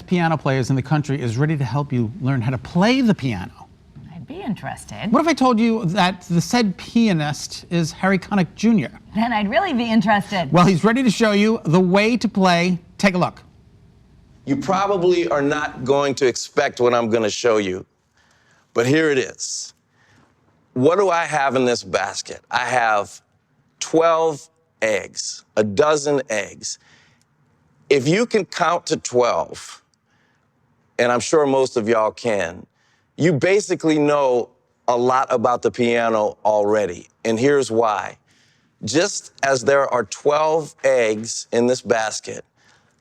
piano players in the country is ready to help you learn how to play the piano. I'd be interested. What if I told you that the said pianist is Harry Connick Jr.? Then I'd really be interested. Well, he's ready to show you the way to play. Take a look. You probably are not going to expect what I'm going to show you, but here it is. What do I have in this basket? I have 12 eggs, a dozen eggs. If you can count to 12, and I'm sure most of y'all can, you basically know a lot about the piano already, and here's why. Just as there are 12 eggs in this basket,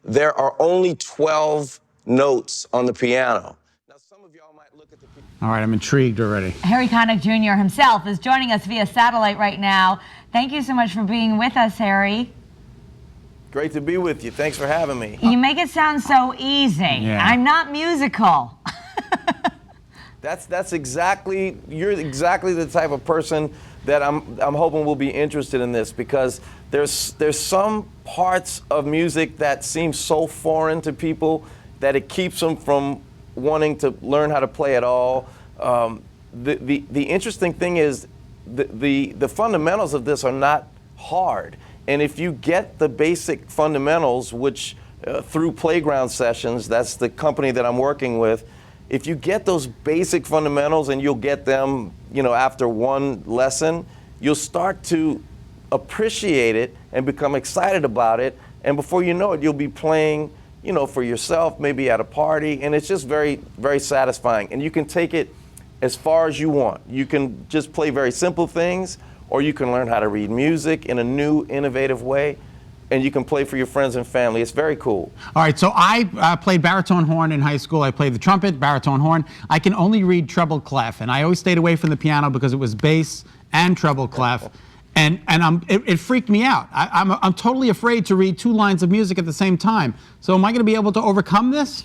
there are only 12 notes on the piano. Now, some of y'all might look at the piano. All right, I'm intrigued already. Harry Connick Jr. himself is joining us via satellite right now. Thank you so much for being with us, Harry. Great to be with you. Thanks for having me. You make it sound so easy. Yeah. I'm not musical. That's exactly, you're exactly the type of person that I'm hoping will be interested in this, because there's some parts of music that seem so foreign to people that it keeps them from wanting to learn how to play at all. The interesting thing is the fundamentals of this are not hard. And if you get the basic fundamentals, which through Playground Sessions, that's the company that I'm working with, if you get those basic fundamentals and you'll get them, after one lesson, you'll start to appreciate it and become excited about it. And before you know it, you'll be playing, for yourself, maybe at a party. And it's just very, very satisfying. And you can take it as far as you want. You can just play very simple things, or you can learn how to read music in a new, innovative way. And you can play for your friends and family. It's very cool. All right, so I played baritone horn in high school. I played the trumpet, baritone horn. I can only read treble clef, and I always stayed away from the piano because it was bass and treble clef, and it freaked me out. I'm totally afraid to read two lines of music at the same time. So am I going to be able to overcome this?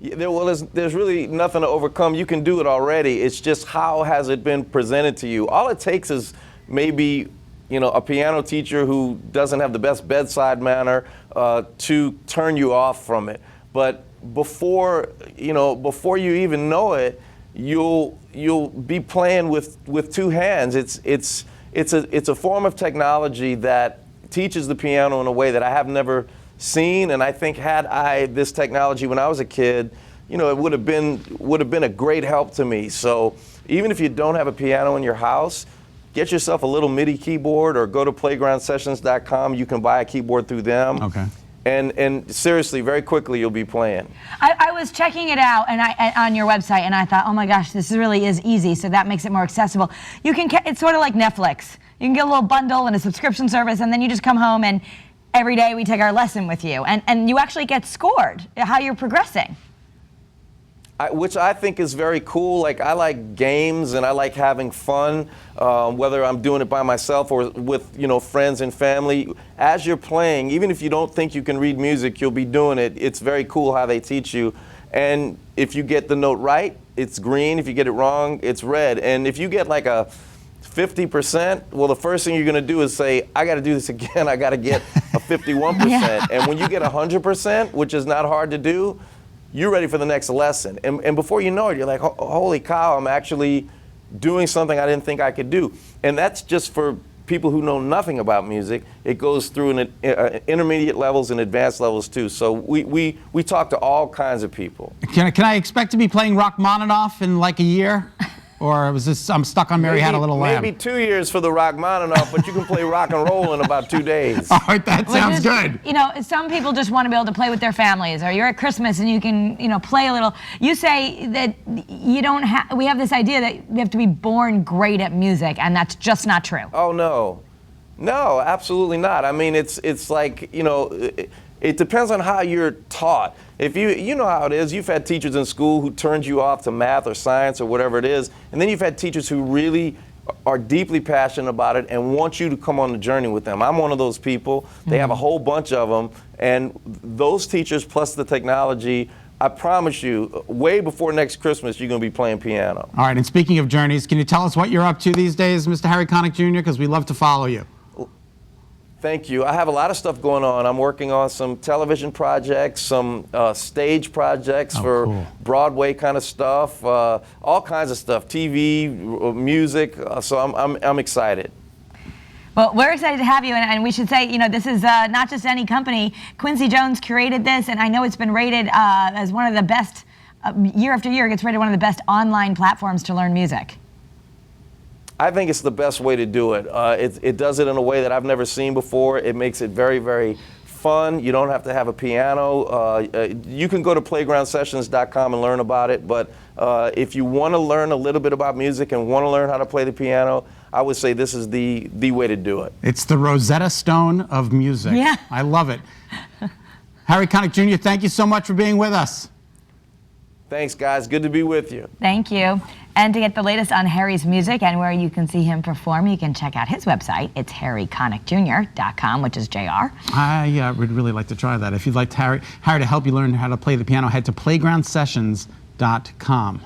Yeah, well, there's really nothing to overcome. You can do it already. It's just how has it been presented to you. All it takes is maybe a piano teacher who doesn't have the best bedside manner to turn you off from it. But before you even know it, you'll be playing with two hands. It's a form of technology that teaches the piano in a way that I have never seen. And I think had I this technology when I was a kid, it would have been a great help to me. So even if you don't have a piano in your house, get yourself a little MIDI keyboard or go to playgroundsessions.com. You can buy a keyboard through them. Okay. And seriously, very quickly you'll be playing. I was checking it out on your website, and I thought, oh my gosh, this really is easy, so that makes it more accessible. It's sort of like Netflix. You can get a little bundle and a subscription service, and then you just come home, and every day we take our lesson with you. And you actually get scored, how you're progressing. Which I think is very cool. Like, I like games and I like having fun, whether I'm doing it by myself or with friends and family. As you're playing, even if you don't think you can read music, you'll be doing it. It's very cool how they teach you. And if you get the note right, it's green. If you get it wrong, it's red. And if you get like a 50%, well, the first thing you're going to do is say, I got to do this again. I got to get a 51%. Yeah. And when you get 100%, which is not hard to do, you're ready for the next lesson. And before you know it, you're like, holy cow, I'm actually doing something I didn't think I could do. And that's just for people who know nothing about music. It goes through intermediate levels and advanced levels too. So we talk to all kinds of people. Can I expect to be playing Rachmaninoff in like a year? Or was this, I'm stuck on Mary Had a Little Lamb? Maybe 2 years for the Rachmaninoff, but you can play rock and roll in about 2 days. All right, that sounds good. Some people just want to be able to play with their families, or you're at Christmas and you can, play a little. You say that you don't have, we have this idea that you have to be born great at music, and that's just not true. Oh, no. No, absolutely not. I mean, it's like, it depends on how you're taught. If you know how it is, you've had teachers in school who turned you off to math or science or whatever it is, and then you've had teachers who really are deeply passionate about it and want you to come on the journey with them. I'm one of those people. They have a whole bunch of them, and those teachers plus the technology, I promise you, way before next Christmas, you're going to be playing piano. All right, and speaking of journeys, can you tell us what you're up to these days, Mr. Harry Connick Jr., because we love to follow you. Thank you. I have a lot of stuff going on. I'm working on some television projects, some stage projects for cool. Broadway kind of stuff, all kinds of stuff, TV, music. So I'm excited. Well, we're excited to have you, and we should say, you know, this is not just any company. Quincy Jones curated this, and I know it's been rated as one of the best, year after year, it gets rated one of the best online platforms to learn music. I think it's the best way to do it. It does it in a way that I've never seen before. It makes it very, very fun. You don't have to have a piano. You can go to playgroundsessions.com and learn about it, but if you want to learn a little bit about music and want to learn how to play the piano, I would say this is the way to do it. It's the Rosetta Stone of music. Yeah. I love it. Harry Connick Jr., thank you so much for being with us. Thanks, guys. Good to be with you. Thank you. And to get the latest on Harry's music and where you can see him perform, you can check out his website. It's harryconnickjr.com, which is JR. I would really like to try that. If you'd like Harry to help you learn how to play the piano, head to playgroundsessions.com.